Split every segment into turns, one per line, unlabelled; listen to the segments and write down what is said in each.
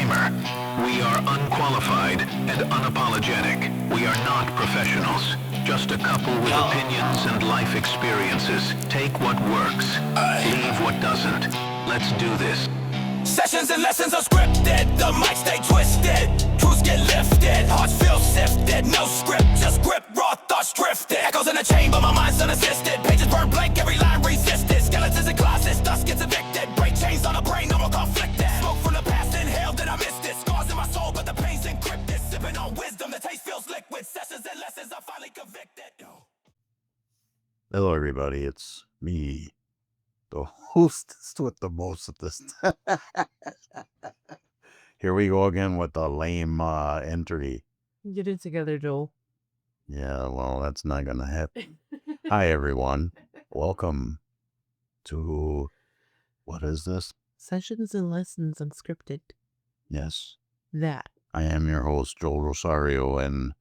disclaimer. We are unqualified and unapologetic. We are not professionals. Just a couple with opinions and life experiences. Take what works. Leave what doesn't. Let's do this.
Sessions and lessons are scripted, the mics stay twisted, truths get lifted, hearts feel sifted, no script, just grip, raw thoughts drifted. Echoes in a chamber, my mind's unassisted, pages burn blank, every line resisted, skeletons in closets, dust gets evicted, break chains on a brain, no more conflicted, smoke from the past inhaled and I missed it, scars in my soul but the pain's encrypted, sipping on wisdom, the taste feels liquid, sessions and lessons are finally convicted.
Hello, everybody. It's me, the hostess with the most of this. Here we go again with the lame entry.
Get it together, Joel.
Yeah, well, that's not going to happen. Hi, everyone. Welcome to, what is this?
Sessions and Lessons Unscripted.
Yes,
That.
I am your host, Joel Rosario, and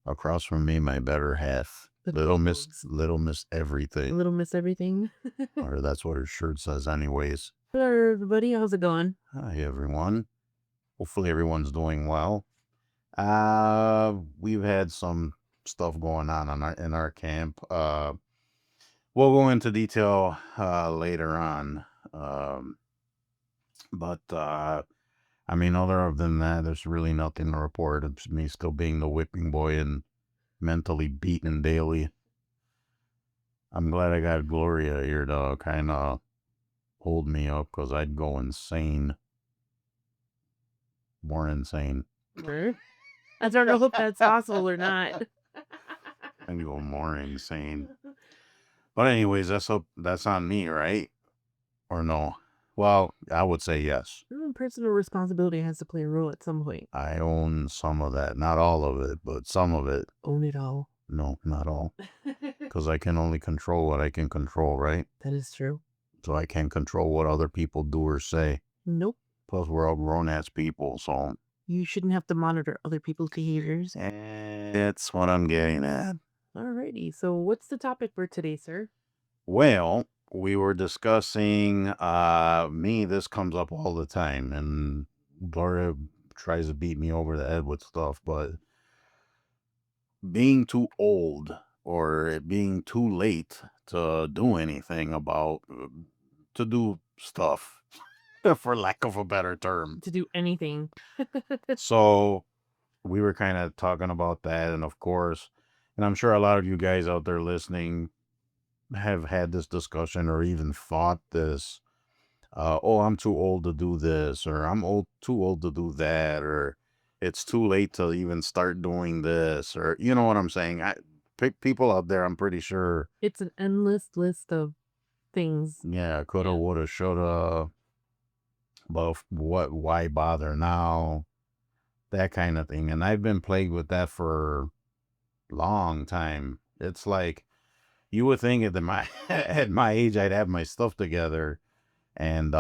across from me, my better half,
The
Little
dogs.
Miss Everything.
Little Miss Everything.
Or that's what her shirt says anyways.
Hello, everybody. How's it going?
Hi, everyone. Hopefully everyone's doing well. We've had some stuff going on in our camp. We'll go into detail later on. But I mean, other than that, there's really nothing to report. It's me still being the whipping boy and mentally beaten daily. I'm glad I got Gloria here to kind of hold me up because I'd go insane. More insane.
Sure. I don't know if that's possible or not.
I'd go more insane. But anyways, that's on me, right? Or no? Well, I would say yes.
Personal responsibility has to play a role at some point.
I own some of that. Not all of it, but some of it.
Own it all.
No, not all. Because I can only control what I can control, right?
That is true.
So I can't control what other people do or say.
Nope.
Plus, we're all grown-ass people, so...
You shouldn't have to monitor other people's behaviors.
That's what I'm getting at.
Alrighty. So what's the topic for today, sir?
Well, we were discussing, this comes up all the time, and Gloria tries to beat me over the head with stuff, but being too old or it being too late to do anything to do stuff, for lack of a better term.
To do anything.
So we were kind of talking about that, and of course, and I'm sure a lot of you guys out there listening have had this discussion or even thought this, I'm too old to do this, or too old to do that, or it's too late to even start doing this, or you know what I'm saying. People out there, I'm pretty sure.
It's an endless list of things.
Yeah, coulda, woulda, shoulda. But why bother now? That kind of thing. And I've been plagued with that for a long time. It's like, you would think at my age, I'd have my stuff together. And,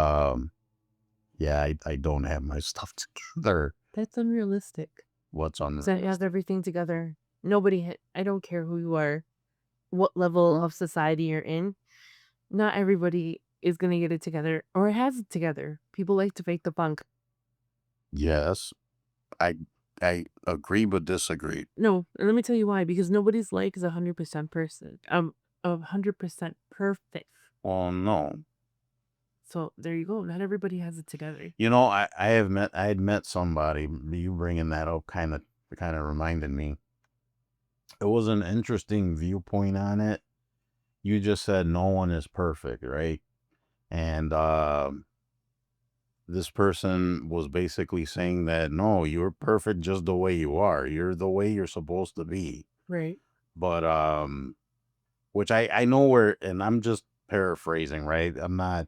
yeah, I don't have my stuff together.
That's unrealistic.
What's on
So you have everything together. I don't care who you are, what level of society you're in. Not everybody is going to get it together or has it together. People like to fake the funk.
Yes, I agree but disagree.
No, and let me tell you why. Because nobody's like is 100% person. 100% perfect.
Well, no.
So there you go. Not everybody has it together.
You know, I had met somebody. You bringing that up kind of reminded me. It was an interesting viewpoint on it. You just said no one is perfect, right? And this person was basically saying that, no, you're perfect just the way you are. You're the way you're supposed to be.
Right.
But, which I know where, and I'm just paraphrasing, right? I'm not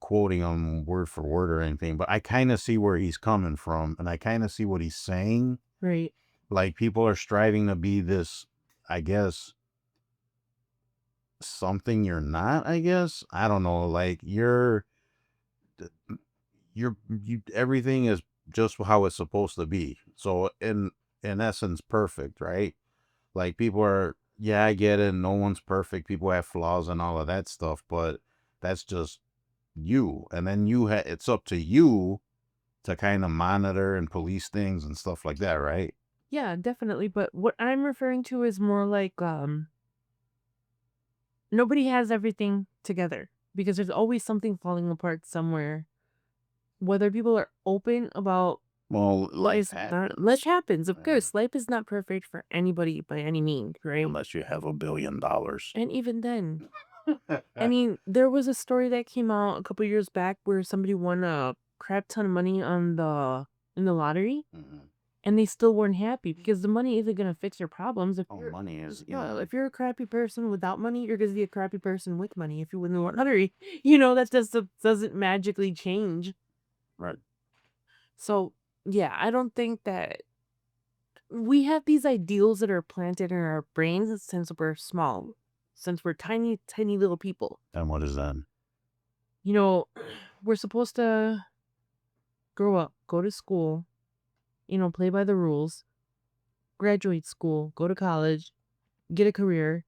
quoting him word for word or anything, but I kind of see where he's coming from, and I kind of see what he's saying.
Right.
Like, people are striving to be this, I guess, something you're not, I guess. I don't know. Like, everything is just how it's supposed to be. So in essence, perfect, right? Like, people are, yeah, I get it. No one's perfect. People have flaws and all of that stuff, but that's just you. And then it's up to you to kind of monitor and police things and stuff like that, right?
Yeah, definitely. But what I'm referring to is more like nobody has everything together because there's always something falling apart somewhere. Whether people are open about
Well, life
life happens, of course. Life is not perfect for anybody by any means, right?
unless you have $1 billion.
And even then, I mean, there was a story that came out a couple years back where somebody won a crap ton of money on in the lottery, and they still weren't happy because the money isn't gonna fix your problems. If you're
Money is,
no, if you're a crappy person without money, you're gonna be a crappy person with money. If you win the lottery, you know that just doesn't magically change.
right.
So yeah, I don't think that we have these ideals that are planted in our brains since we're small, since we're tiny, tiny little people.
And what is that?
You know, we're supposed to grow up, go to school, play by the rules, graduate school, go to college, get a career,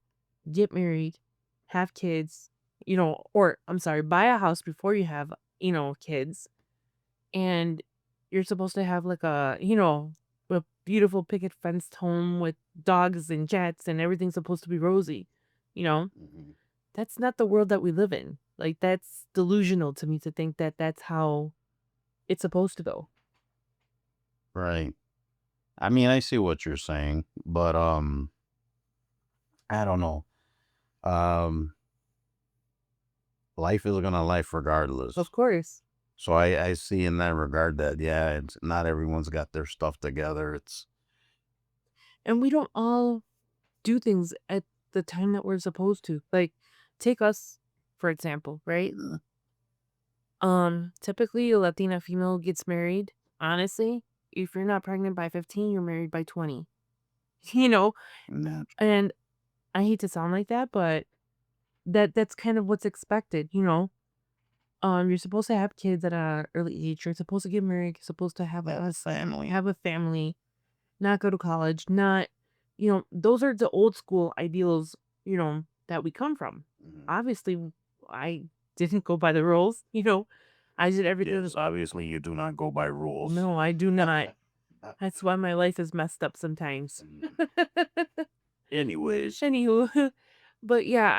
get married, have kids, or I'm sorry, buy a house before you have, kids. And you're supposed to have like a beautiful picket fenced home with dogs and cats and everything's supposed to be rosy. You know, that's not the world that we live in. Like, that's delusional to me to think that that's how it's supposed to go.
Right. I mean, I see what you're saying, but I don't know. Life is gonna life regardless.
Of course.
So I see in that regard that it's not everyone's got their stuff together. It's
And we don't all do things at the time that we're supposed to. Like, take us, for example, right? Typically a Latina female gets married. Honestly, if you're not pregnant by 15, you're married by 20. You know, and I hate to sound like that, but that's kind of what's expected, You're supposed to have kids at an early age. You're supposed to get married. You're supposed to have a family, not go to college, not, those are the old school ideals, that we come from. Obviously, I didn't go by the rules, I did everything.
Yes, obviously you do not go by rules.
No, I do not. That's why my life is messed up sometimes.
Anyways,
Anywho, but yeah,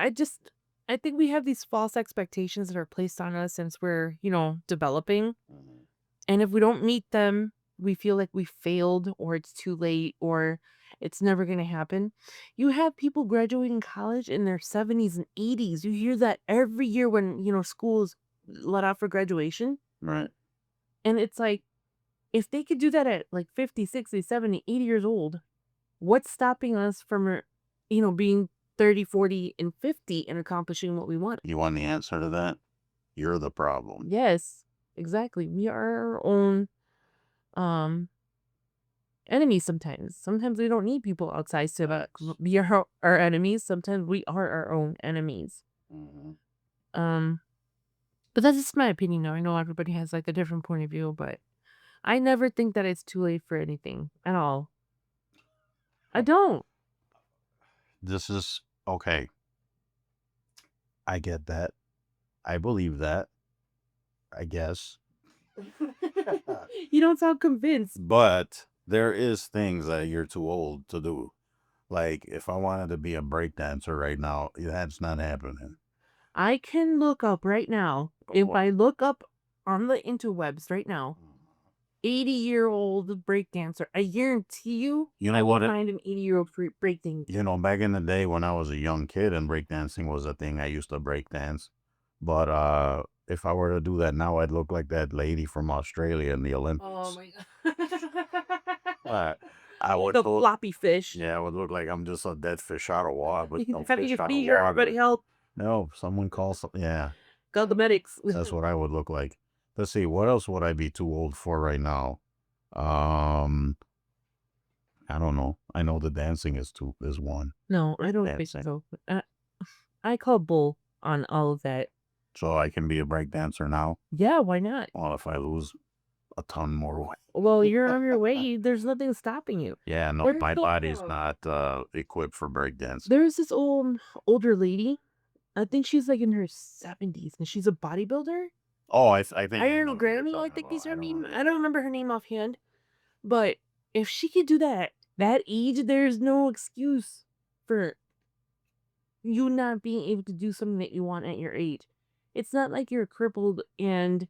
I think we have these false expectations that are placed on us since we're, developing. And if we don't meet them, we feel like we failed or it's too late or it's never going to happen. You have people graduating college in their 70s and 80s. You hear that every year when, schools let out for graduation.
right.
And it's like, if they could do that at like 50, 60, 70, 80 years old, what's stopping us from, being 30, 40, and 50 and accomplishing what we want?
You want the answer to that? You're the problem.
Yes, exactly. We are our own enemies sometimes. Sometimes we don't need people outside to be our enemies. Sometimes we are our own enemies. But that's just my opinion now. I know everybody has like a different point of view, but I never think that it's too late for anything at all. I don't.
This is okay. I get that. I believe that. I guess.
You don't sound convinced.
But there is things that you're too old to do. Like if I wanted to be a breakdancer right now, that's not happening.
I can look up right now. If I look up on the interwebs right now, 80-year-old breakdancer, I guarantee you,
You know what?
find an 80-year-old breakdancer.
Back in the day when I was a young kid and breakdancing was a thing, I used to breakdance. But if I were to do that now, I'd look like that lady from Australia in the Olympics.
Oh my god.
I would
The
look,
floppy fish.
yeah, I would look like I'm just a dead fish out of water. But no
If I
fish
can
out of
see her, everybody
water.
help.
No, someone call some. Yeah,
Call the medics.
that's what I would look like. Let's see, what else would I be too old for right now? I don't know. I know the dancing is one.
No, I don't think
Dancing.
so. I call bull on all of that.
So I can be a breakdancer now.
Yeah, why not?
Well, if I lose a ton more weight.
Well, you're on your way. There's nothing stopping you.
Yeah, no,
Where did
my
it go
body's
from?
not equipped for breakdancing.
There's this older lady. I think she's like in her 70s, and she's a bodybuilder.
Oh, I think I know
Ariana
who you're
Grande, I
talking
think
about.
is her
I don't
name.
know.
I don't remember her name offhand, but if she could do that age, there's no excuse for you not being able to do something that you want at your age. It's not like you're crippled and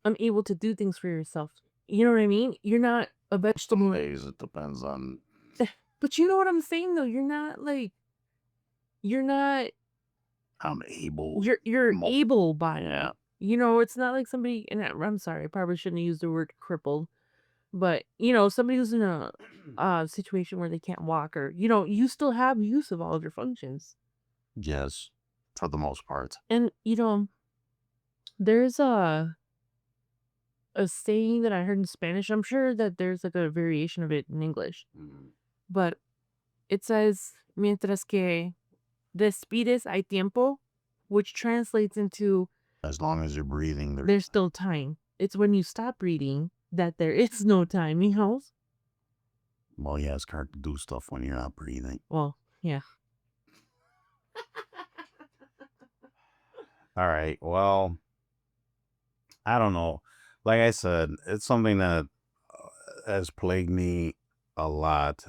unable to do things for yourself. You know what I mean? You're not a vegetable.
Ways it depends on.
But you know what I'm saying though? You're not like you're not
I'm able.
you're
Mo-
able bodied.
Yeah.
You know, it's not like somebody and I'm sorry, I probably shouldn't have used the word crippled, but you know, somebody who's in a situation where they can't walk or you know, you still have use of all of your functions.
Yes, for the most part.
And you know, there's a saying that I heard in Spanish. I'm sure that there's like a variation of it in English, but it says, mientras que respires hay tiempo, which translates into
As long as you're breathing,
there's still time. It's when you stop breathing that there is no time, you know?
well, yeah, it's hard to do stuff when you're not breathing.
Well, yeah.
All right. Well, I don't know. Like I said, it's something that has plagued me a lot.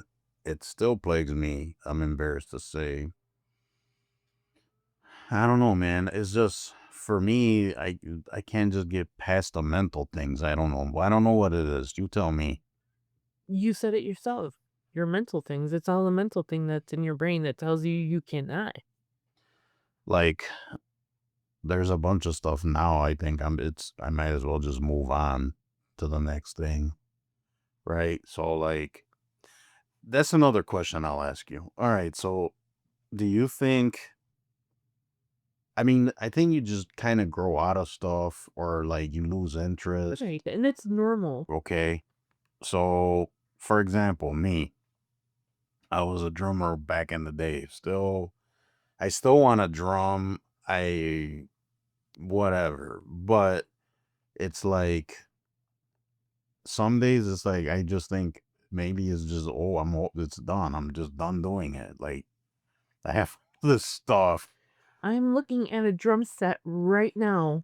It still plagues me. I'm embarrassed to say. I don't know, man. It's just for me. I can't just get past the mental things. I don't know. I don't know what it is. You tell me.
You said it yourself. Your mental things. It's all the mental thing that's in your brain that tells you you cannot.
Like, there's a bunch of stuff now. I think I might as well just move on to the next thing. Right. So like that's another question I'll ask you. All right. So do you think I mean, I think you just kind of grow out of stuff or like you lose interest.
Right. And it's normal.
Okay. So for example, me, I was a drummer back in the day. I still want to drum. I whatever. But it's like some days it's like I just think maybe it's just it's done. I'm just done doing it. Like I have this stuff.
I'm looking at a drum set right now.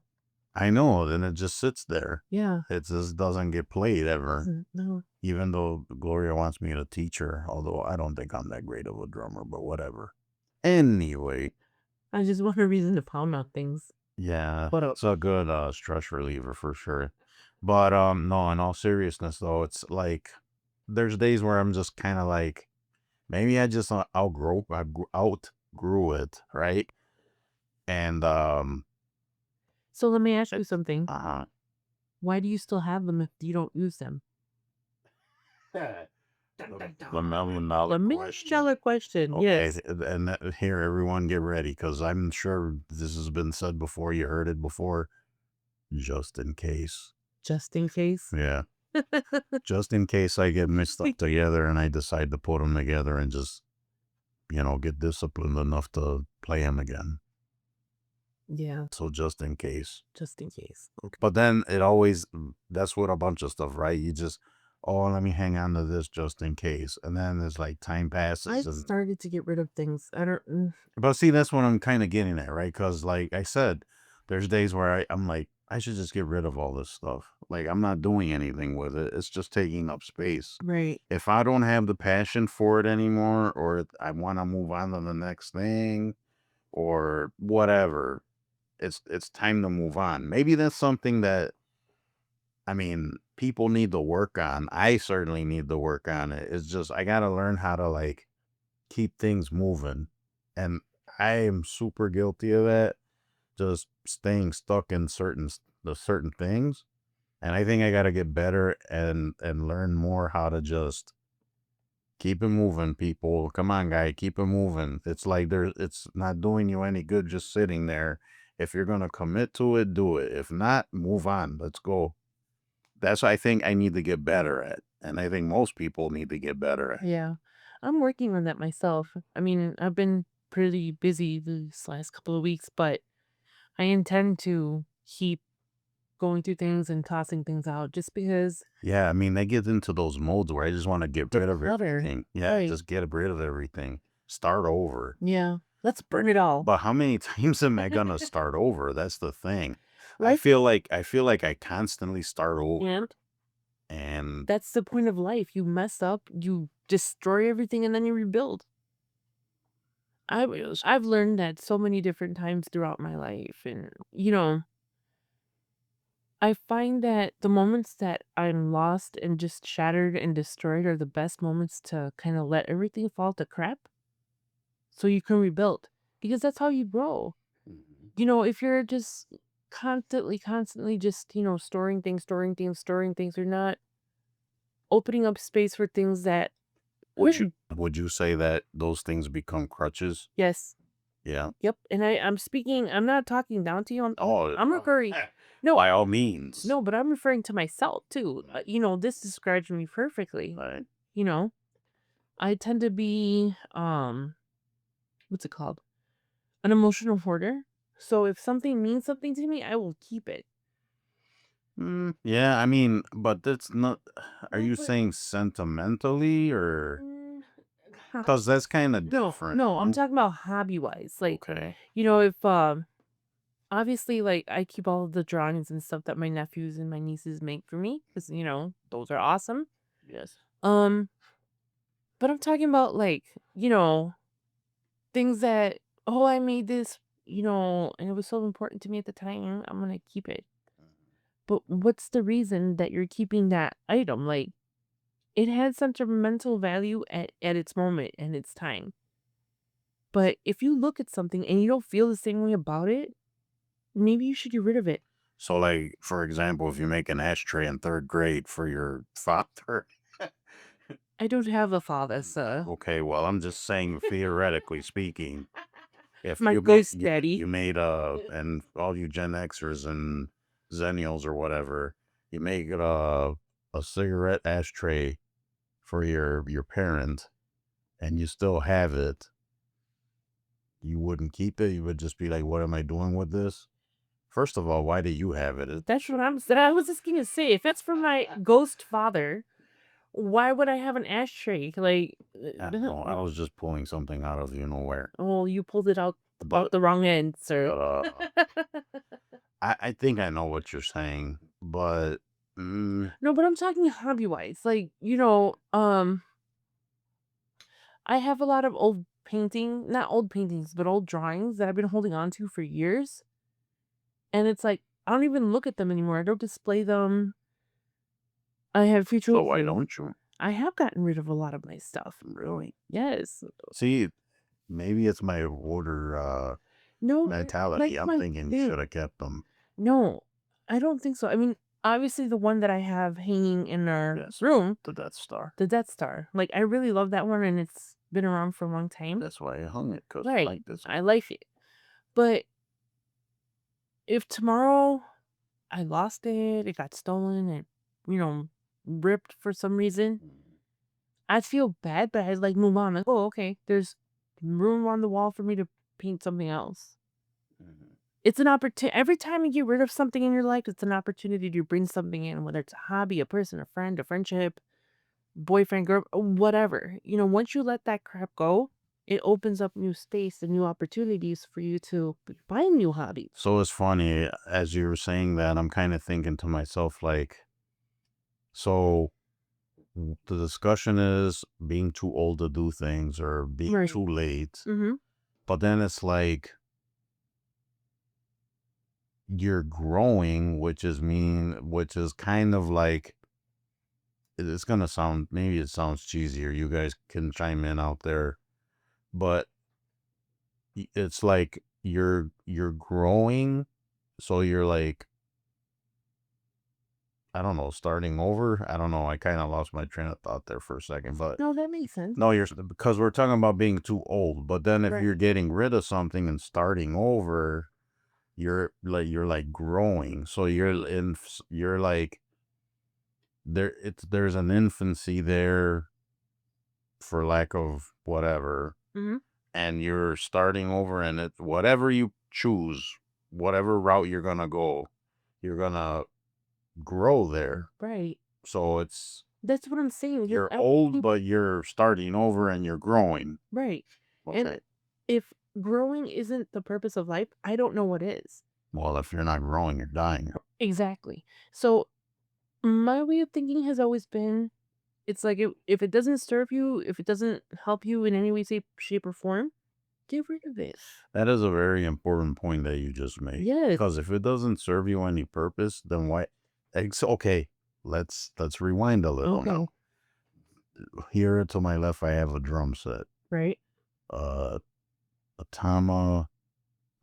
I know, then it just sits there.
Yeah.
It just doesn't get played ever.
No.
Even though Gloria wants me to teach her, although I don't think I'm that great of a drummer, but whatever. Anyway,
I just want a reason to pound on things.
yeah,
What else?
it's a good stress reliever for sure. But no, in all seriousness though, it's like there's days where I'm just kind of like maybe I just outgrew it, right? And
So let me ask you something.
uh
Why do you still have them if you don't use them?
the million
The $1 million question.
Okay,
Yes.
and here, everyone get ready because I'm sure this has been said before. You heard it before, just in case.
Just in case.
Yeah, just in case I get mixed up together and I decide to put them together and just, get disciplined enough to play them again.
Yeah.
So just in case.
Just in case. Okay.
But then that's with a bunch of stuff, right? You just, let me hang on to this just in case. And then there's like time passes.
I started to get rid of things. I don't.
But see, that's what I'm kind of getting at, right? Because like I said, there's days where I'm like, I should just get rid of all this stuff. Like I'm not doing anything with it. It's just taking up space.
Right.
If I don't have the passion for it anymore, or I want to move on to the next thing, or whatever, it's time to move on. Maybe that's something that people need to work on. I certainly need to work on it. It's just I gotta learn how to like keep things moving. And I am super guilty of that. Just staying stuck in certain things. And I think I gotta get better and learn more how to just keep it moving, people. Come on, guy, keep it moving. It's like it's not doing you any good just sitting there. If you're gonna commit to it, do it. If not, move on. Let's go. That's what I think I need to get better at. And I think most people need to get better at.
Yeah. I'm working on that myself. I mean, I've been pretty busy these last couple of weeks, but I intend to keep going through things and tossing things out just because
Yeah, they get into those modes where I just want to get rid of
clutter.
everything. Yeah,
Right.
just get rid of everything. Start over.
Yeah. Let's burn it all.
But how many times am I gonna start over? That's the thing. I
Life
feel like I constantly start over, and
that's the point of life. You mess up, you destroy everything, and then you rebuild. I've learned that so many different times throughout my life, and I find that the moments that I'm lost and just shattered and destroyed are the best moments to kind of let everything fall to crap so you can rebuild, because that's how you grow. If you're just constantly just, storing things, you're not opening up space for things that
would you say that those things become crutches?
yes.
Yeah.
Yep. And I'm not talking down to you.
Oh,
I'm referring, no,
by all means.
no, but I'm referring to myself too. This describes me perfectly.
Right.
You know, I tend to be, what's it called? An emotional hoarder. So if something means something to me, I will keep it.
Yeah, I mean, but that's not. Are
No,
you
but
saying sentimentally, or
mm,
because that's kind of
no,
different?
no, I'm talking about hobby wise. Like,
Okay.
if obviously, like, I keep all of the drawings and stuff that my nephews and my nieces make for me because those are awesome.
Yes.
Um, but I'm talking about, like, things that, oh, I made this, and it was so important to me at the time. I'm gonna keep it. But what's the reason that you're keeping that item? Like, it had sentimental value at its moment and its time. But if you look at something and you don't feel the same way about it, maybe you should get rid of it.
So, like, for example, if you make an ashtray in third grade for your father,
I don't have a father, sir.
okay, well, I'm just saying, theoretically speaking, if
My
you made
ghost daddy.
you made and all you Gen Xers and Zennials or whatever, you make it a cigarette ashtray for your parent, and you still have it, you wouldn't keep it. You would just be like, "What am I doing with this?" First of all, why do you have it?
That's what I was just gonna say. If that's for my ghost father, why would I have an ashtray? Like,
I don't know, I was just pulling something out of nowhere.
oh, you pulled it out
But
the wrong end, sir.
I think I know what you're saying, but
No, but I'm talking hobby wise. Like, I have a lot of old not old paintings, but old drawings that I've been holding on to for years. And it's like, I don't even look at them anymore. I don't display them. I have future.
so why don't you?
I have gotten rid of a lot of my stuff.
Really?
Yes.
See, maybe it's my older
No,
mentality.
like
I'm thinking you should have kept them.
no, I don't think so. I mean, obviously the one that I have hanging in our
Yes,
room,
the Death Star.
the Death Star. Like, I really love that one and it's been around for a long time.
That's why I hung it, because I
Right.
like this.
I like it. But if tomorrow I lost it, it got stolen, and ripped for some reason, I'd feel bad, but I'd like move on. Like, oh, okay, there's room on the wall for me to paint something else. It's an opportunity. Every time you get rid of something in your life, it's an opportunity to bring something in, whether it's a hobby, a person, a friend, a friendship, boyfriend, girl, whatever. Once you let that crap go, it opens up new space and new opportunities for you to find new hobbies.
So it's funny, as you were saying that, I'm kind of thinking to myself, like, so the discussion is being too old to do things or being
Right.
too late.
Mm-hmm.
But then it's like you're growing, which is kind of like, it's gonna sound, maybe it sounds cheesy, or you guys can chime in out there, but it's like you're growing, so you're like, I don't know, starting over. I don't know. I kind of lost my train of thought there for a second, but
No, that makes sense.
no, because we're talking about being too old. But then if
Right.
you're getting rid of something and starting over, you're like growing. So you're like there's an infancy there, for lack of whatever,
Mm-hmm.
and you're starting over, and whatever you choose, whatever route you're gonna go, you're gonna grow there.
Right.
So
That's what I'm saying.
you're old, but you're starting over and you're growing.
Right.
Okay.
And if growing isn't the purpose of life, I don't know what is.
Well, if you're not growing, you're dying.
Exactly. So my way of thinking has always been, it's like if it doesn't serve you, if it doesn't help you in any way, shape, or form, get rid of it.
That is a very important point that you just made.
Yes.
Because if it doesn't serve you any purpose, then why? Okay, let's rewind a little
Okay.
now. Here to my left, I have a drum set.
Right.
A Tama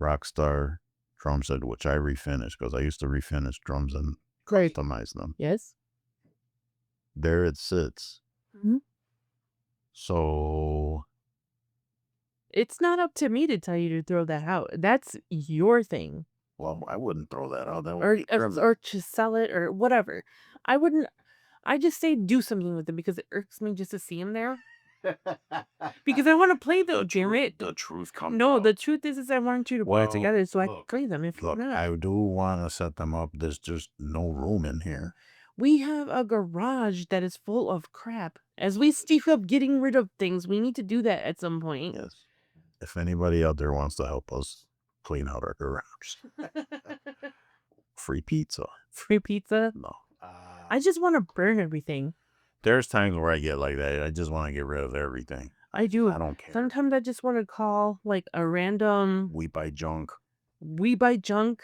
Rockstar drum set, which I refinished because I used to refinish drums and
Great.
customize them.
Yes.
There it sits.
Mhm.
So
It's not up to me to tell you to throw that out. That's your thing.
well, I wouldn't throw that out. That
Or
would be
or to sell it or whatever. I wouldn't. I just say do something with it because it irks me just to see him there. Because I want to play though, damn it.
the truth comes
No,
out.
the truth is I want you to put
Well,
it together so I can
look,
play them if
Look,
you're not.
I do want to set them up. There's just no room in here.
We have a garage that is full of crap. As we speak up getting rid of things, we need to do that at some point.
Yes. If anybody out there wants to help us clean out our garage, free pizza.
Free pizza.
No.
I just want to burn everything.
There's times where I get like that. I just want to get rid of everything.
I do.
I don't care.
Sometimes I just want to call like a random
We buy junk.
We Buy Junk.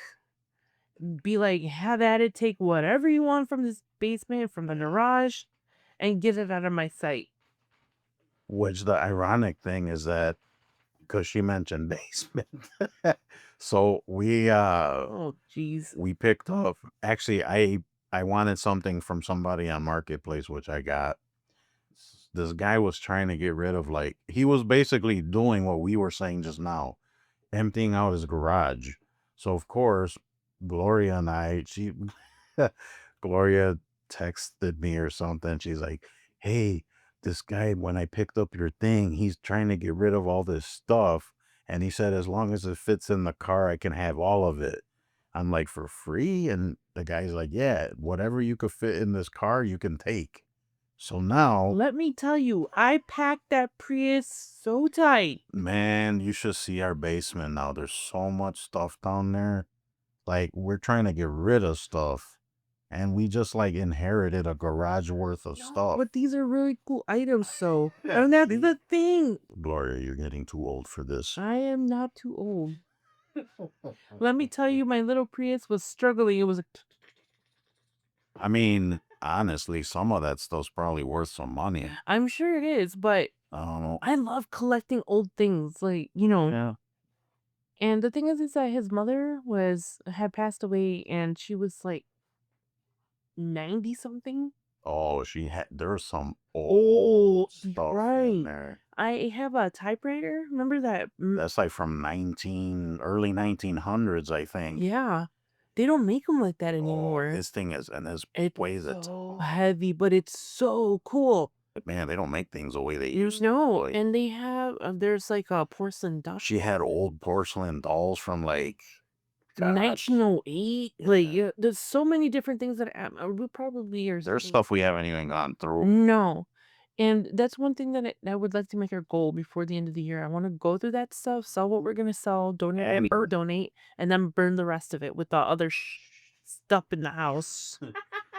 Be like, have at it. Take whatever you want from this basement, from the garage, and get it out of my sight.
Which the ironic thing is that because she mentioned basement. So we
Oh, jeez.
we picked up actually I wanted something from somebody on Marketplace, which I got. This guy was trying to get rid of he was basically doing what we were saying just now, emptying out his garage. So of course, Gloria and I, Gloria texted me or something. She's like, "Hey, this guy, when I picked up your thing, he's trying to get rid of all this stuff. And he said, as long as it fits in the car, I can have all of it." I'm like, "For free?" And the guy's like, "Yeah, whatever you could fit in this car, you can take." So now,
Let me tell you, I packed that Prius so tight.
man, you should see our basement now. There's so much stuff down there. Like, we're trying to get rid of stuff. And we just inherited a garage worth of stuff.
But these are really cool items, so. And that's the thing.
Gloria, you're getting too old for this.
I am not too old. Let me tell you, my little Prius was struggling. It was
I mean, honestly, some of that stuff's probably worth some money.
I'm sure it is, but
I don't know.
I love collecting old things,
Yeah.
And the thing is that his mother had passed away, and she was 90 something.
Oh, there's some
Oh,
old stuff
right.
in there.
I have a typewriter. Remember that?
That's from early 1900s, I think.
Yeah. They don't make them like that
Oh,
anymore.
this thing is, and this
It's
weighs a
so
ton.
heavy, but it's so cool.
Man, they don't make things the way they used to.
No,
Like,
and they have there's a porcelain doll.
she had old porcelain dolls from gosh.
1908. Yeah, there's so many different things that we probably are.
There's stuff we haven't even gone through.
No. And that's one thing that I would like to make our goal before the end of the year. I want to go through that stuff, sell what we're going to sell, donate what we donate, and then burn the rest of it with the other stuff in the house.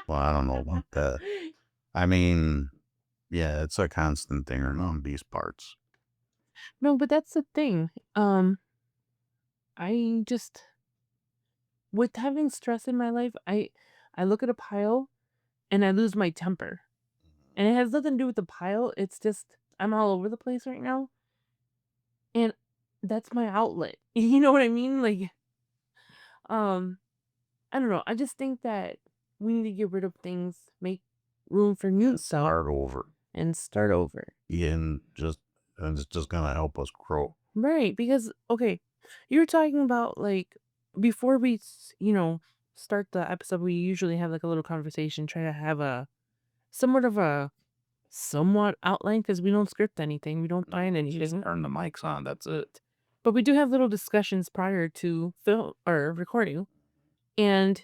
Well, I don't know about that. I mean, yeah, it's a constant thing on these parts.
No, but that's the thing. I just, with having stress in my life, I look at a pile and I lose my temper. And it has nothing to do with the pile. It's just I'm all over the place right now. And that's my outlet. You know what I mean? I don't know. I just think that we need to get rid of things, make room for new stuff,
Start over.
and start over.
And it's just gonna help us grow.
Right, because okay, you were talking about before we start the episode, we usually have a little conversation, try to have a somewhat outline because we don't script anything, we don't find anything.
Turn the mics on. That's it.
But we do have little discussions prior to film or recording. And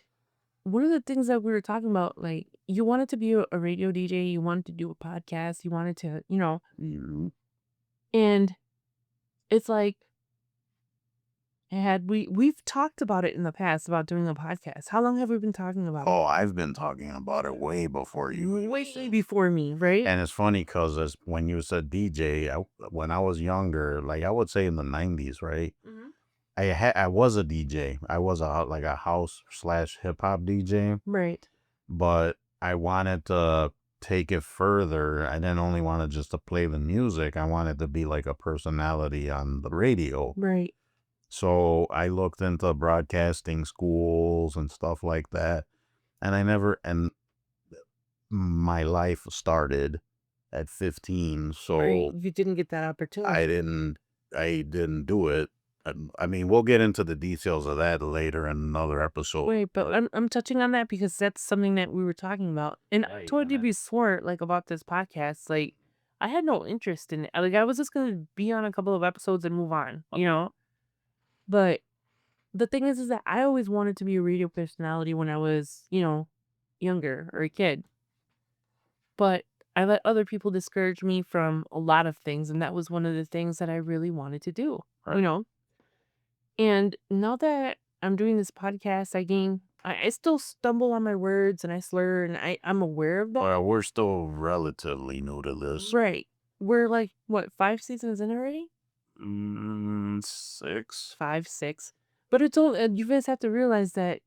one of the things that we were talking about, you wanted to be a radio DJ, you wanted to do a podcast, you wanted to, and it's like, we've talked about it in the past about doing a podcast. How long have we been talking about it?
Oh, I've been talking about it way before you.
Way before me, right?
And it's funny because when you said DJ, when I was younger, like I would say in the 90s, right?
Mhm.
I was a DJ. I was like a house / hip hop DJ,
Right.
but I wanted to take it further. I didn't only want to just to play the music. I wanted to be like a personality on the radio.
Right.
So I looked into broadcasting schools and stuff like that. And my life started at 15.
Right.
So
You didn't get that opportunity.
I didn't do it. I mean, we'll get into the details of that later in another episode.
Wait, but I'm touching on that because that's something that we were talking about. And I
Right,
told
and
you
that-
before, like about this podcast, like I had no interest in it. Like I was just gonna be on a couple of episodes and move on, you know? But the thing is that I always wanted to be a radio personality when I was, younger or a kid. But I let other people discourage me from a lot of things, and that was one of the things that I really wanted to do,
Right.
And now that I'm doing this podcast, I still stumble on my words and I slur, and I'm aware of that.
Well, we're still relatively new to this.
Right. We're like, what, 5 seasons in already?
6.
5, 6. But it's all, you guys have to realize that,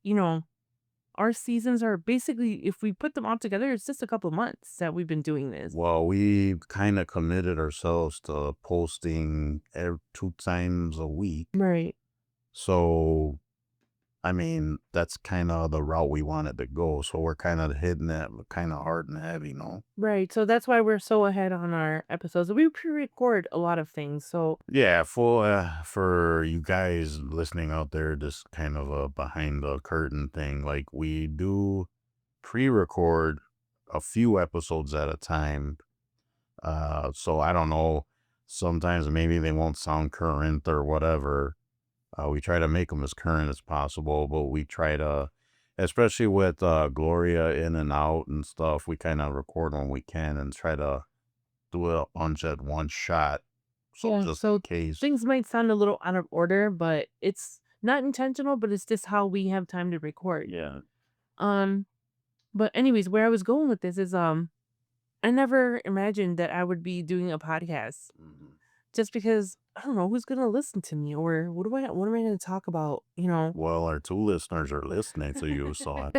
our seasons are basically, if we put them all together, it's just a couple months that we've been doing this.
Well, we kind of committed ourselves to posting 2 times a week.
Right.
So, I mean, that's kind of the route we wanted to go. So we're kind of hitting that kind of hard and heavy, no?
Right. So that's why we're so ahead on our episodes. We pre-record a lot of things. So
Yeah, for you guys listening out there, just kind of a behind the curtain thing. Like we do pre-record a few episodes at a time. So I don't know. Sometimes maybe they won't sound current or whatever. We try to make them as current as possible, but we try to, especially with Gloria in and out and stuff, we kind of record when we can and try to do a bunch at one shot. So
Yeah,
just
so
in case.
things might sound a little out of order, but it's not intentional, but it's just how we have time to record.
Yeah.
But anyways, where I was going with this is I never imagined that I would be doing a podcast just because I don't know who's gonna listen to me or what am I gonna talk about,
Well, our 2 listeners are listening to you, so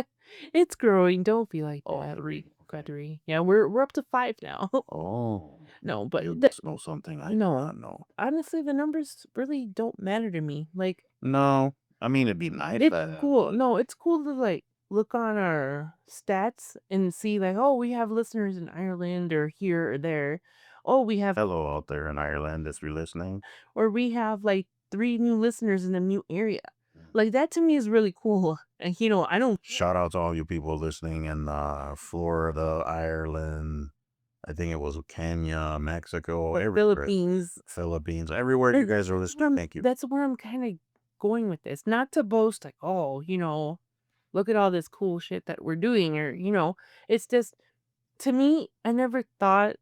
It's growing, don't be like
Oh,
that.
3. Okay.
3. Yeah, we're up to 5 now.
Oh,
No, but
you must know something I do
no.
not know.
Honestly, the numbers really don't matter to me. Like
No, I mean it'd be nice.
it's cool. No, it's cool to like look on our stats and see like, oh, we have listeners in Ireland or here or there. Oh, we have
Hello out there in Ireland if you're listening.
or we have like 3 new listeners in a new area. Like that to me is really cool. And I don't
Shout out to all you people listening in Florida, Ireland. I think it was Kenya, Mexico, everywhere. Philippines, everywhere you guys are listening. Thank you.
That's where I'm kind of going with this. Not to boast like, oh, look at all this cool shit that we're doing or, it's just to me, I never thought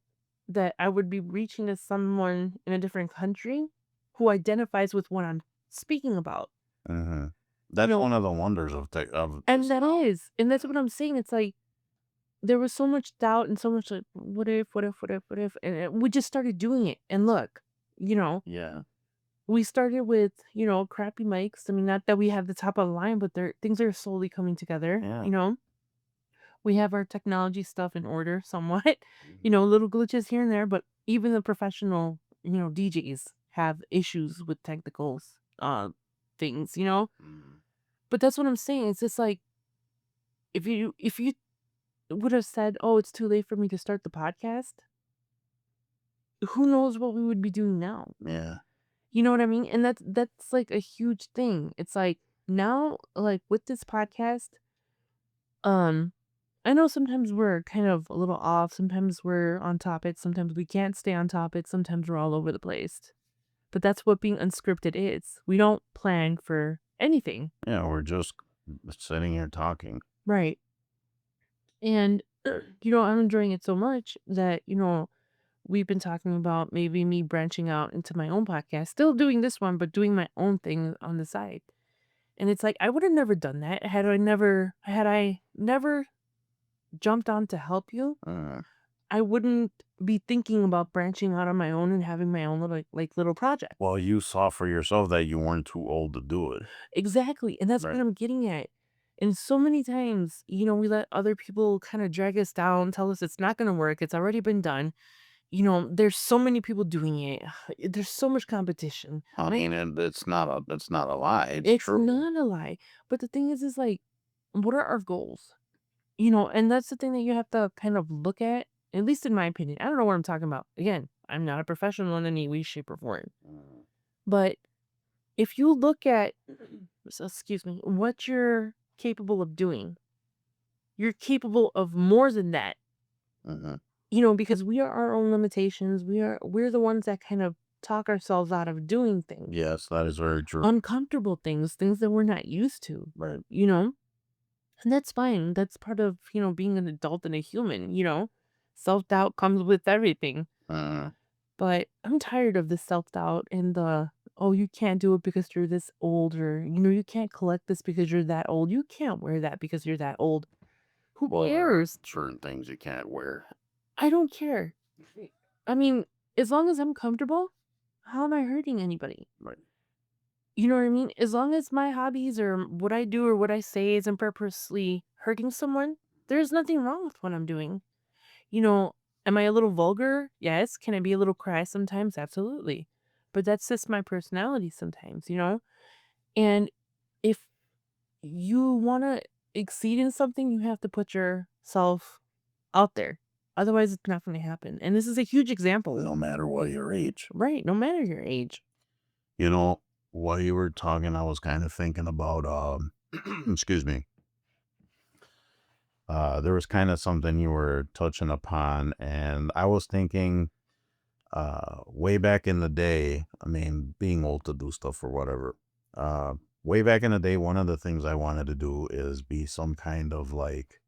that I would be reaching to someone in a different country who identifies with what I'm speaking about.
That's one of the wonders of
And that is. And that's what I'm saying. It's like there was so much doubt and so much like, what if? And we just started doing it. And look,
yeah.
we started with, crappy mics. I mean, not that we have the top of the line, but things are slowly coming together.
Yeah.
We have our technology stuff in order somewhat, little glitches here and there, but even the professional, DJs have issues with technical things, But that's what I'm saying. It's just like if you would have said, "Oh, it's too late for me to start the podcast," who knows what we would be doing now?
Yeah.
You know what I mean? And that's like a huge thing. It's like now, like with this podcast, I know sometimes we're kind of a little off. Sometimes we're on topic. Sometimes we can't stay on topic. Sometimes we're all over the place. But that's what being unscripted is. We don't plan for anything.
Yeah, we're just sitting here talking.
Right. And, I'm enjoying it so much that, we've been talking about maybe me branching out into my own podcast, still doing this one, but doing my own thing on the side. And it's like I would have never done that had I never jumped on to help you.
Uh,
I wouldn't be thinking about branching out on my own and having my own little project.
well, you saw for yourself that you weren't too old to do it.
Exactly. And that's
Right.
what I'm getting at. And so many times, we let other people kind of drag us down, tell us it's not going to work. It's already been done. There's so many people doing it. There's so much competition.
I mean, and it's not a lie. It's
It's
true.
not a lie. But the thing is like, what are our goals? And that's the thing that you have to kind of look at least in my opinion. I don't know what I'm talking about. Again, I'm not a professional in any way, shape, or form. But if you look at, excuse me, what you're capable of doing, you're capable of more than that.
Mhm.
Because we are our own limitations. We're the ones that kind of talk ourselves out of doing things,
Yes, that is very true.
uncomfortable things that we're not used to.
Right.
And that's fine. That's part of, being an adult and a human. Self-doubt comes with everything.
Uh,
But I'm tired of the self-doubt and oh, you can't do it because you're this old, or, you can't collect this because you're that old. You can't wear that because you're that old. Who
well, there are
cares?
certain things you can't wear.
I don't care. I mean, as long as I'm comfortable, how am I hurting anybody?
Right.
You know what I mean? As long as my hobbies or what I do or what I say isn't purposely hurting someone, there's nothing wrong with what I'm doing. Am I a little vulgar? Yes. Can I be a little cry sometimes? Absolutely. But that's just my personality sometimes. And if you want to exceed in something, you have to put yourself out there. Otherwise, it's not going to happen. And this is a huge example.
No matter what your age.
Right. No matter your age.
While you were talking, I was kind of thinking about, excuse me, there was kind of something you were touching upon, and I was thinking, way back in the day, I mean, being old to do stuff or whatever, way back in the day, one of the things I wanted to do is be some kind of like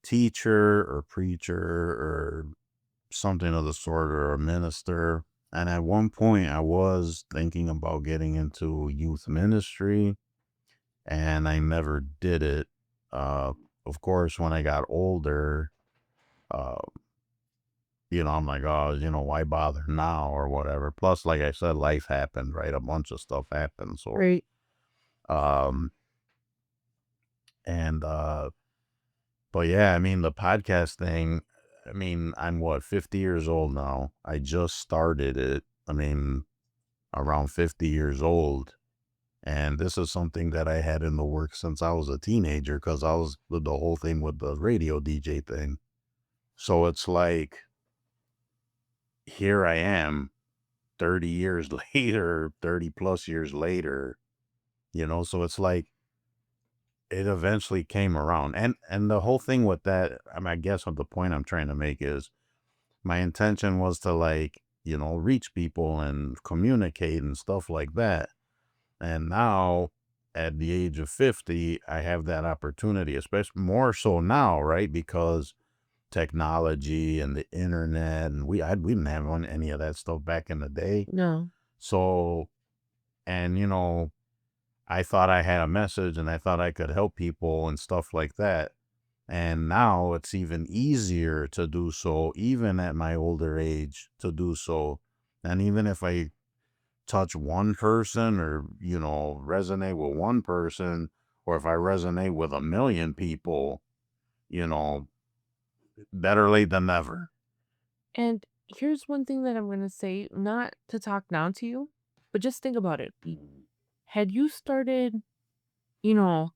teacher or preacher or something of the sort, or a minister. And at one point, I was thinking about getting into youth ministry, and I never did it. Of course, when I got older, uh, I'm like, oh, why bother now or whatever. Plus, like I said, life happened, right? A bunch of stuff happened. So,
Right.
um, and, but yeah, I mean, the podcast thing, I mean, I'm 50 years old now. I just started it. I mean, around 50 years old. And this is something that I had in the works since I was a teenager, because I was with the whole thing with the radio DJ thing. So it's like, here I am 30 years later, 30 plus years later, so it's like, it eventually came around. And the whole thing with that, I mean, I guess what the point I'm trying to make is, my intention was to, like, reach people and communicate and stuff like that. And now at the age of 50, I have that opportunity, especially more so now, right? Because technology and the internet, and we didn't have any of that stuff back in the day.
No.
So, and I thought I had a message and I thought I could help people and stuff like that. And now it's even easier to do so, even at my older age, to do so. And even if I touch one person, or, resonate with one person, or if I resonate with 1 million people, better late than never.
And here's one thing that I'm going to say, not to talk down to you, but just think about it. Had you started, you know,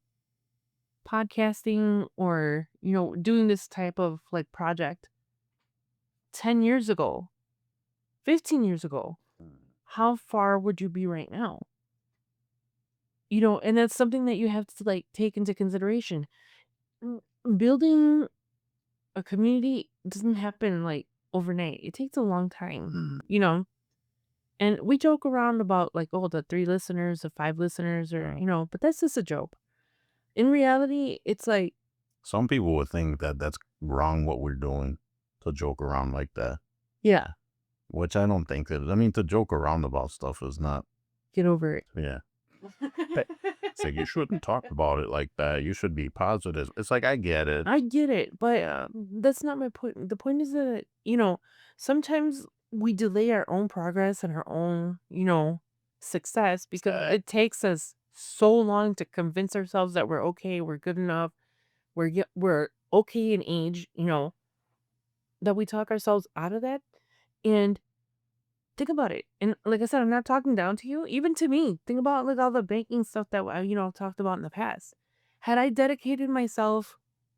podcasting or, doing this type of like project 10 years ago, 15 years ago, how far would you be right now? And that's something that you have to like take into consideration. Mm, Building a community doesn't happen like overnight. It takes a long time, And we joke around about like, oh, the 3 listeners, the 5 listeners, or, but that's just a joke. In reality, it's like,
Some people would think that that's wrong what we're doing, to joke around like that.
Yeah.
which I don't think that, I mean, to joke around about stuff is not,
Get over it.
yeah. It's like, you shouldn't talk about it like that. You should be positive. It's like, I get it.
I get it, but
Yeah.
that's not my point. The point is that, sometimes we delay our own progress and our own, success because it takes us so long to convince ourselves that we're okay, we're good enough, we're okay in age, that we talk ourselves out of that. And think about it. And like I said, I'm not talking down to you, even to me. Think about like all the banking stuff that I, talked about in the past. Had I dedicated myself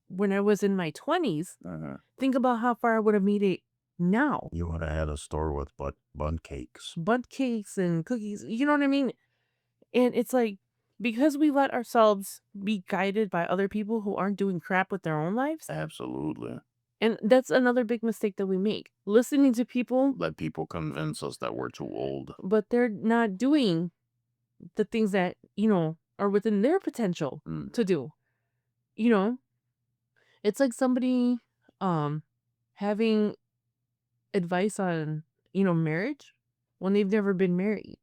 when I was in my 20s, think about how far I would have made it now.
You would have had a store with bun cakes.
Bundt cakes and cookies, you know what I mean? And it's like, because we let ourselves be guided by other people who aren't doing crap with their own lives.
Absolutely.
And that's another big mistake that we make. Listening to people,
Let people convince us that we're too old.
but they're not doing the things that, are within their potential to do. It's like somebody having advice on, marriage when they've never been married.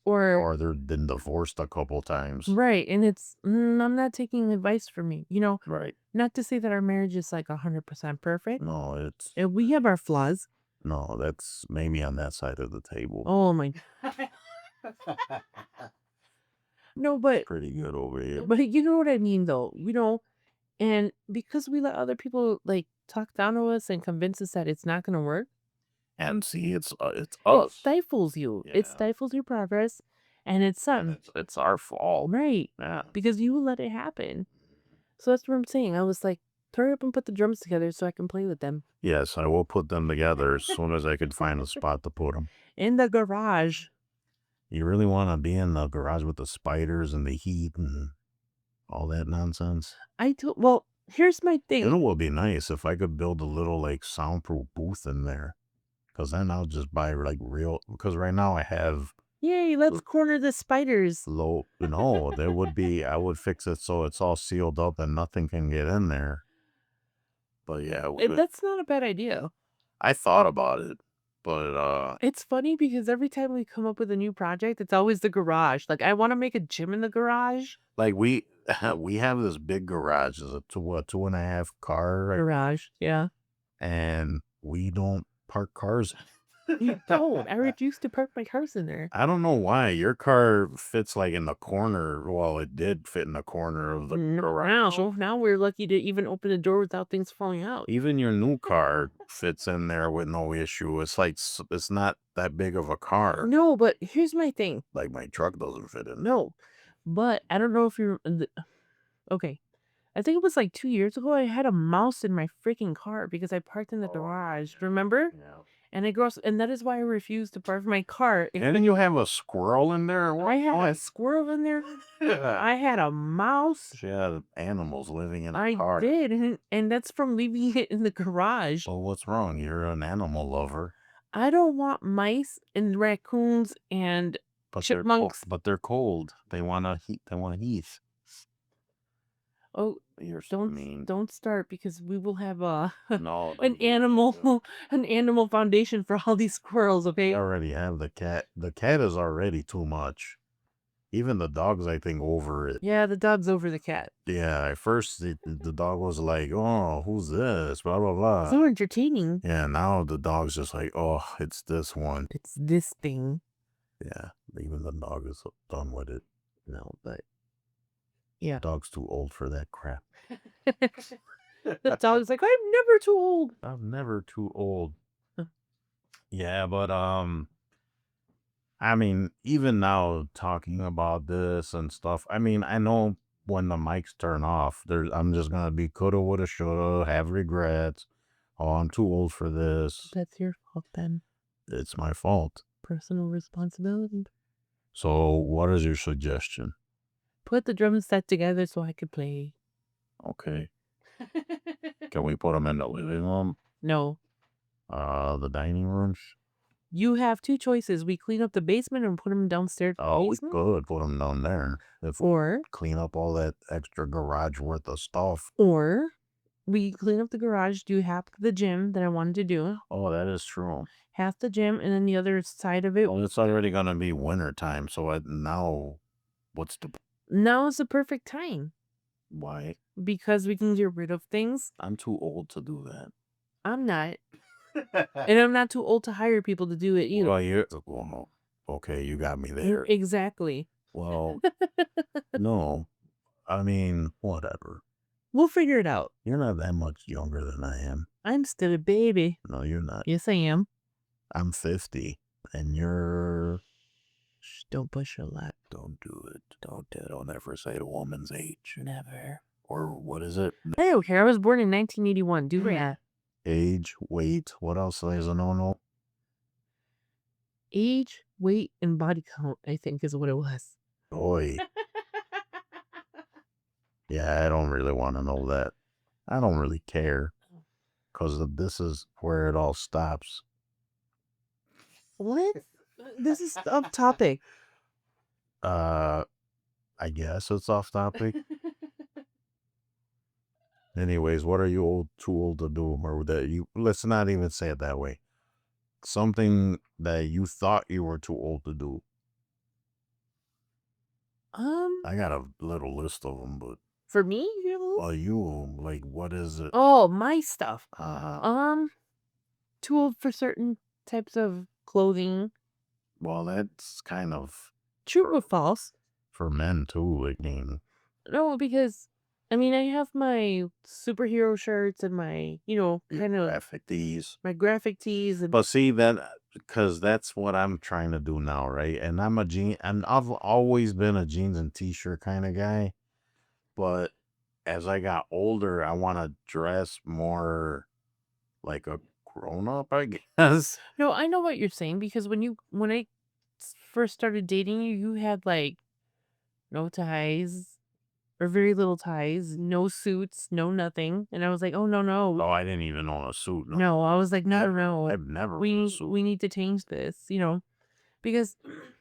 Or they've been divorced a couple times.
Right. And it's, I'm not taking advice from you,
Right.
not to say that our marriage is like 100% perfect.
No, it's,
And we have our flaws.
no, that's maybe on that side of the table.
Oh my. No, but
Pretty good over here.
you know what I mean though, and because we let other people like talk down to us and convince us that it's not going to work,
And see, it's
it
us.
stifles you. It
Yeah.
stifles your progress, and it's something.
It's our fault.
Right.
Yeah.
Because you let it happen. So that's what I'm saying. I was like, hurry up and put the drums together so I can play with them.
Yes, I will put them together as soon as I can find a spot to put them.
In the garage.
You really want to be in the garage with the spiders and the heat and all that nonsense?
Well, here's my thing.
You know what would be nice if I could build a little like soundproof booth in there. Because then I'll just buy like real, because right now I have
Yay, let's corner the spiders.
low, no, there would be, I would fix it so it's all sealed up and nothing can get in there. But yeah,
That's not a bad idea.
I thought about it, but
It's funny because every time we come up with a new project, it's always the garage. Like, I want to make a gym in the garage.
like we have this big garage, it's a 2.5 car, right?
Garage, yeah.
And we don't park cars.
You don't. I refuse to park my cars in there.
I don't know why. Your car fits like in the corner. Well, it did fit in the corner of the garage.
Now we're lucky to even open the door without things falling out.
Even your new car fits in there with no issue. It's like, it's not that big of a car.
No, but here's my thing.
Like my truck doesn't fit in.
No, but I don't know if you're... Okay. I think it was like 2 years ago, I had a mouse in my freaking car because I parked in the garage. Remember?
Yeah.
And that is why I refused to park my car.
And then you have a squirrel in there?
I had a squirrel in there. I had a mouse.
She had animals living in a
I
car.
did, and that's from leaving it in the garage.
Well, what's wrong? You're an animal lover.
I don't want mice and raccoons and chipmunks.
But they're cold. They want to heat. They want to heat.
Oh,
You're so mean.
don't start because we will have
No,
an animal foundation for all these squirrels. Okay.
I already have the cat. The cat is already too much. Even the dog's, I think, over it.
Yeah, the dog's over the cat.
Yeah, at first the dog was like, "Oh, who's this?" Blah blah blah.
So entertaining.
Yeah, now the dog's just like, "Oh, it's this one."
It's this thing.
Yeah, even the dog is done with it.
No, but yeah,
Dog's too old for that crap.
the dog's like, I'm never too old.
I'm never too old. Yeah, but I mean, even now talking about this and stuff, I mean, I know when the mics turn off, I'm just gonna be coulda, woulda, shoulda, have regrets. Oh, I'm too old for this.
That's your fault then.
It's my fault.
Personal responsibility.
So, what is your suggestion?
Put the drum set together so I could play.
Okay. Can we put them in the living room?
No.
The dining rooms?
You have two choices. We clean up the basement and put them downstairs.
Oh, we could put them down there.
Or
clean up all that extra garage worth of stuff.
we we clean up the garage, do half the gym that I wanted to do,
Oh, that is true.
half the gym, and then the other side of it.
Well, it's already gonna be winter time, so now what's the
Now is the perfect time
why?
because we can get rid of things.
I'm too old to do that.
I'm not. And I'm not too old to hire people to do it either.
Well, well, okay, you got me there.
Exactly.
Well, no, I mean, whatever.
We'll figure it out.
You're not that much younger than I am.
I'm still a baby.
No, you're not.
Yes, I am.
I'm 50, and you're.
Shh, don't push your luck.
Don't do it. Don't ever say a woman's age. Never. Or what is it?
I don't care. I was born in 1981. Do that.
Age, weight. What else is a no-no?
Age, weight, and body count, I think, is what it was.
Boy. Yeah, I don't really want to know that. I don't really care. Because this is where it all stops.
What? This is off topic.
I guess it's off topic. Anyways, what are you too old to do? Or that you, let's not even say it that way. Something that you thought you were too old to do. I got a little list of them, but
For me,
you like, what is it?
oh, my stuff. Too old for certain types of clothing.
Well, that's kind of
True or false?
for men too. I mean,
No, because I mean, I have my superhero shirts and my, kind of
graphic tees.
my graphic tees and
But see that because that's what I'm trying to do now, right? And I've always been a jeans and t-shirt kind of guy. But as I got older, I want to dress more like a grown up, I guess.
no, I know what you're saying because when I first started dating you, you had like no ties or very little ties, no suits, no nothing, and I was like, oh no,
Oh, I didn't even own a suit.
no, I was like, no,
I've never owned a
we
suit.
we need to change this, because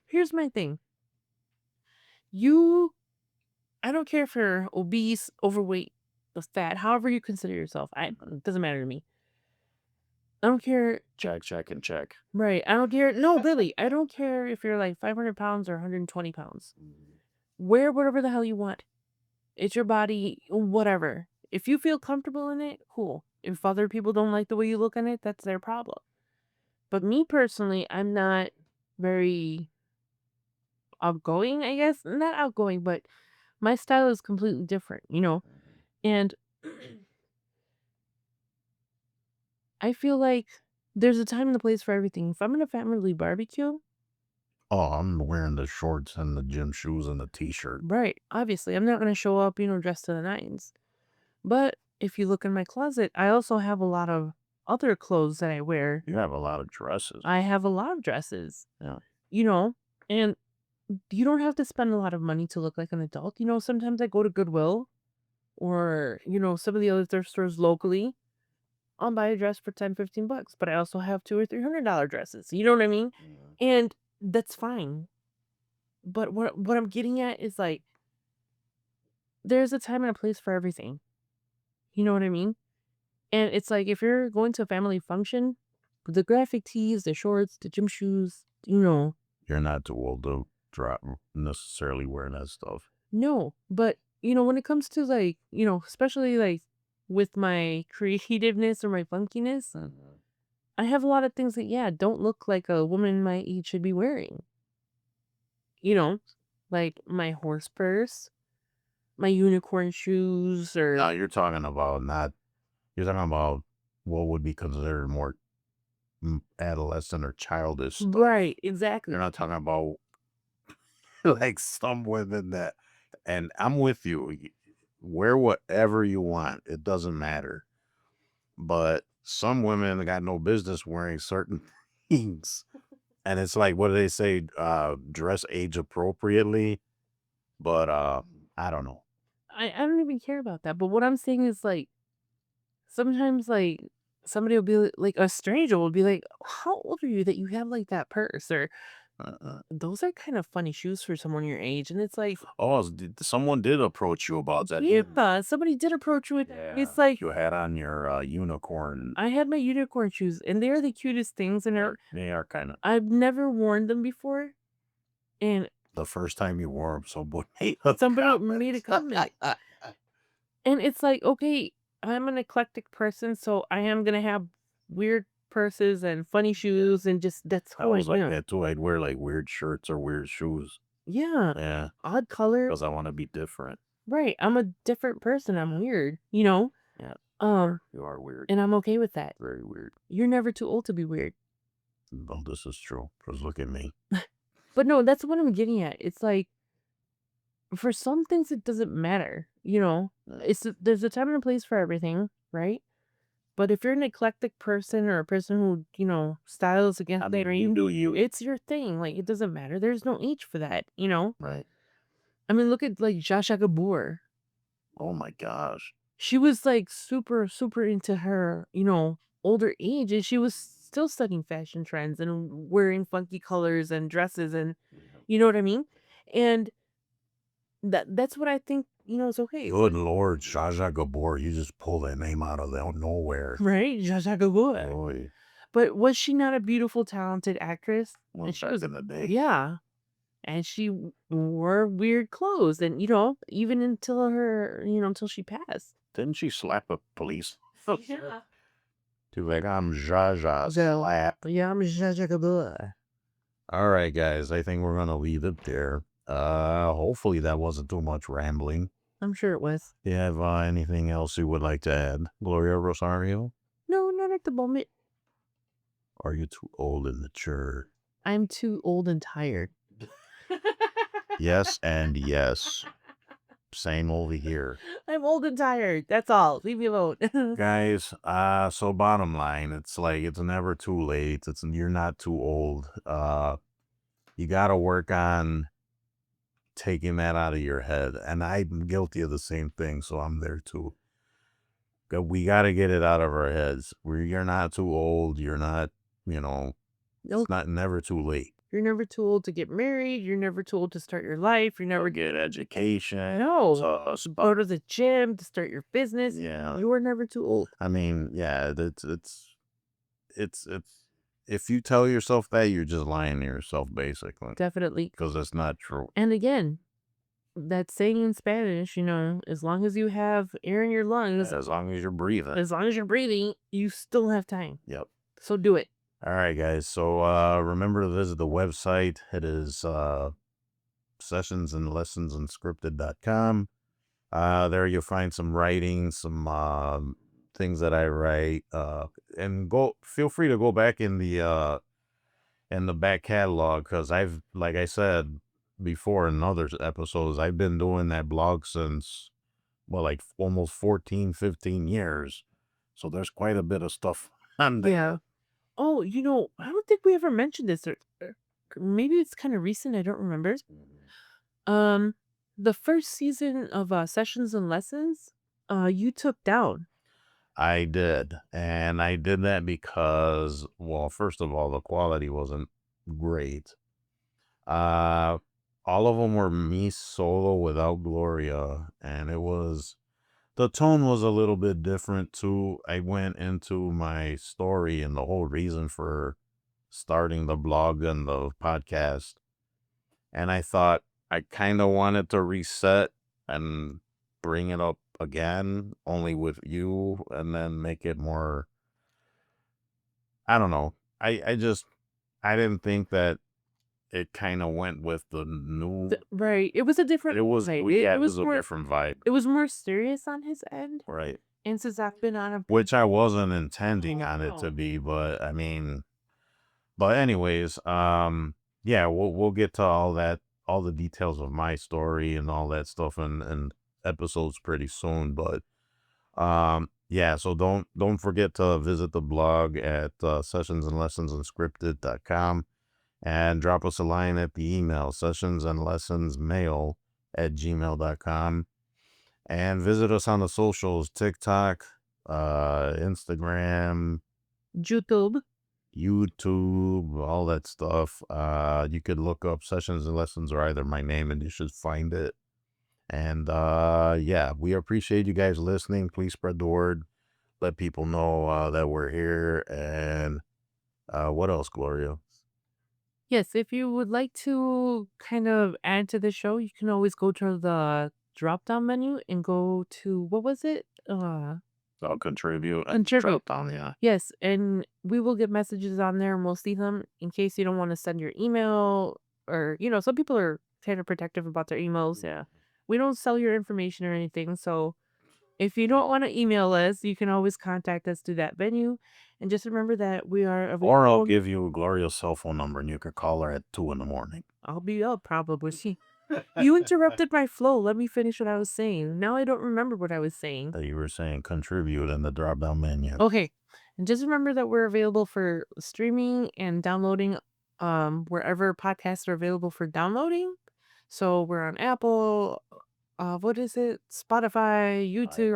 here's my thing. I don't care if you're obese, overweight, or fat, however you consider yourself. It doesn't matter to me. I don't care.
Check, and check.
Right. I don't care. No, really. I don't care if you're like 500 pounds or 120 pounds. Wear whatever the hell you want. It's your body, whatever. If you feel comfortable in it, cool. If other people don't like the way you look in it, that's their problem. But me personally, I'm not very outgoing, I guess. Not outgoing, but my style is completely different, And I feel like there's a time and a place for everything. If I'm in a family barbecue,
Oh, I'm wearing the shorts and the gym shoes and the t-shirt.
right, obviously, I'm not going to show up, dressed to the nines. But if you look in my closet, I also have a lot of other clothes that I wear.
You have a lot of dresses.
I have a lot of dresses,
Yeah.
And you don't have to spend a lot of money to look like an adult. Sometimes I go to Goodwill or, some of the other thrift stores locally. I'll buy a dress for $10-15, but I also have $200 or $300 dresses. You know what I mean? And that's fine. But what I'm getting at is like, there's a time and a place for everything. You know what I mean? And it's like, if you're going to a family function, the graphic tees, the shorts, the gym shoes,
You're not too old to drop necessarily wearing that stuff.
no. But, when it comes to like, especially like with my creativeness or my funkiness, I have a lot of things that, don't look like a woman my age should be wearing. Like my horse purse, my unicorn shoes, or
No, you're talking about what would be considered more adolescent or childish stuff.
right, exactly.
You're not talking about like some women that, and I'm with you. Wear whatever you want. It doesn't matter. But some women got no business wearing certain things. And it's like, what do they say? Dress age appropriately. But I don't know.
I don't even care about that. But what I'm saying is like, sometimes like somebody will be like, a stranger will be like, how old are you that you have like that purse? Or those are kind of funny shoes for someone your age. And it's like,
Oh, someone did approach you about that.
yeah, somebody did approach you with
Yeah.
it's like
You had on your unicorn.
I had my unicorn shoes and they're the cutest things and
They are kind of
I've never worn them before. And
the first time you wore them. So
somebody made a comment. And it's like, okay, I'm an eclectic person, so I am gonna have weird purses and funny shoes and just that's
I
who I
was like
am.
that too. I'd wear like weird shirts or weird shoes.
Yeah.
Yeah,
Odd color.
because I want to be different.
Right. I'm a different person. I'm weird, you know?
Yeah.
Um,
You are weird.
and I'm okay with that.
Very weird.
You're never too old to be weird.
Well, this is true. Because look at me.
But no, that's what I'm getting at. It's like for some things it doesn't matter, you know. There's a time and a place for everything, right? But if you're an eclectic person or a person who, you know, styles against
I
their
mean, you
dream,
do you.
it's your thing. Like it doesn't matter. There's no age for that, you know.
Right.
I mean, look at like Jasha Gabor.
Oh my gosh.
She was like super, super into her, you know, older age, and she was still studying fashion trends and wearing funky colors and dresses, and you know what I mean. And that's what I think, you know, is okay,
Good Lord, Zsa Zsa Gabor, you just pulled that name out of nowhere.
right? Jasha Gabor.
Boy,
But was she not a beautiful, talented actress?
well,
And she
back
was,
in the day.
yeah. And she wore weird clothes, and you know, even until her, you know, until she passed.
Didn't she slap a police?
Yeah.
To like, I'm Zsa Zsa slap.
Yeah, I'm Jasha Gabor.
All right, guys, I think we're going to leave it there. Hopefully that wasn't too much rambling.
I'm sure it was.
Do you have anything else you would like to add, Gloria Rosario?
No, not at the moment.
Are you too old and mature?
I'm too old and tired.
Yes and yes. Same over here.
I'm old and tired. That's all. Leave me alone.
Guys, so bottom line, it's like it's never too late. You're not too old. You gotta work on taking that out of your head. And I'm guilty of the same thing, so I'm there too. We gotta get it out of our heads. You're not too old, you're not, you know,
No,
it's not never too late.
you're never too old to get married. You're never too old to start your life. You're never
Get education.
no.
So,
Go to the gym to start your business.
yeah.
You are never too old.
I mean, yeah, it's if you tell yourself that, you're just lying to yourself, basically,
Definitely.
because it's not true.
And again, that saying in Spanish, you know, as long as you have air in your lungs,
As long as you're breathing.
as long as you're breathing, you still have time.
Yep.
So do it.
All right, guys. So remember to visit the website. It is sessionsandlessonsunscripted.com. There you'll find some writing, some things that I write. And feel free to go back in the back catalog, because like I said before in other episodes, I've been doing that blog since, well, like almost 14, 15 years. So there's quite a bit of stuff on there.
Yeah. Oh, you know, I don't think we ever mentioned this, or maybe it's kind of recent. I don't remember. The first season of Sessions and Lessons, you took down.
I did. And I did that because, well, first of all, the quality wasn't great. All of them were me solo without Gloria, and the tone was a little bit different too. I went into my story and the whole reason for starting the blog and the podcast, and I thought I kind of wanted to reset and bring it up again, only with you, and then make it more, I don't know. I didn't think that it kind of went with the new.
Right. It was a different
It was,
vibe.
yeah,
It
it
was
was a
more
different vibe,
it was more serious on his end.
right?
And since I've been on a
Which I wasn't intending on it to
no.
be, but I mean, but anyways, yeah, we'll get to all that, all the details of my story and all that stuff in episodes pretty soon. But yeah, so don't forget to visit the blog at sessionsandlessonsunscripted.com and drop us a line at the email sessionsandlessonsmail@gmail.com, and visit us on the socials, TikTok, Instagram,
YouTube.
YouTube, all that stuff. You could look up Sessions and Lessons or either my name and you should find it. And yeah, we appreciate you guys listening. Please spread the word. Let people know that we're here. And what else, Gloria?
Yes, if you would like to kind of add to the show, you can always go to the drop down menu and go to what was it?
I'll contribute.
Contribute.
Down, yeah.
Yes, and we will get messages on there and we'll see them in case you don't want to send your email or some people are kind of protective about their emails.
Yeah.
We don't sell your information or anything, so if you don't want to email us, you can always contact us through that venue. And just remember that we are
Or I'll
available.
give you Gloria's cell phone number and you can call her at 2 a.m.
I'll be up probably. You interrupted my flow. Let me finish what I was saying. Now I don't remember what I was saying.
That you were saying contribute in the drop down menu.
Okay. And just remember that we're available for streaming and downloading wherever podcasts are available for downloading. So we're on Apple, what is it? Spotify, YouTube,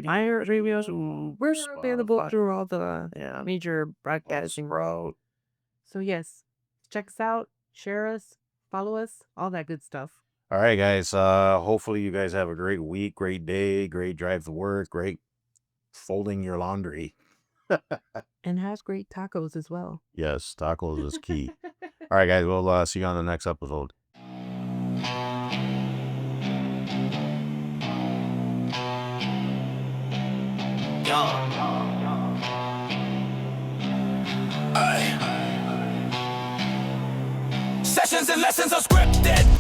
iHeartRadio. We're available
Spotify.
through all the
Yeah.
major broadcasting. So yes, check us out, share us, follow us, all that good stuff.
All right, guys. Hopefully you guys have a great week, great day, great drive to work, great folding your laundry.
And has great tacos as well.
Yes, tacos is key. All right, guys. We'll see you on the next episode.
Sessions and lessons are scripted.